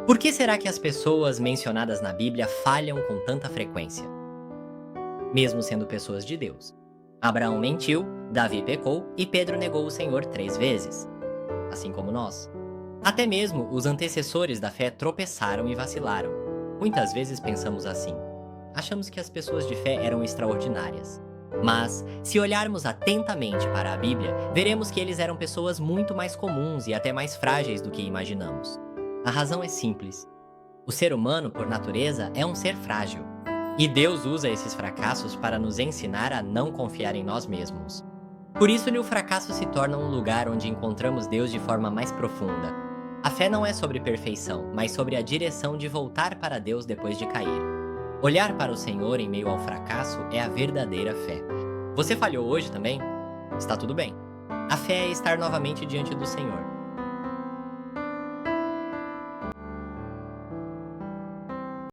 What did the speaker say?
Por que será que as pessoas mencionadas na Bíblia falham com tanta frequência, mesmo sendo pessoas de Deus? Abraão mentiu, Davi pecou e Pedro negou o Senhor 3 vezes, assim como nós. Até mesmo os antecessores da fé tropeçaram e vacilaram. Muitas vezes pensamos assim: achamos que as pessoas de fé eram extraordinárias. Mas, se olharmos atentamente para a Bíblia, veremos que eles eram pessoas muito mais comuns e até mais frágeis do que imaginamos. A razão é simples. O ser humano, por natureza, é um ser frágil. E Deus usa esses fracassos para nos ensinar a não confiar em nós mesmos. Por isso, o fracasso se torna um lugar onde encontramos Deus de forma mais profunda. A fé não é sobre perfeição, mas sobre a direção de voltar para Deus depois de cair. Olhar para o Senhor em meio ao fracasso é a verdadeira fé. Você falhou hoje também? Está tudo bem. A fé é estar novamente diante do Senhor.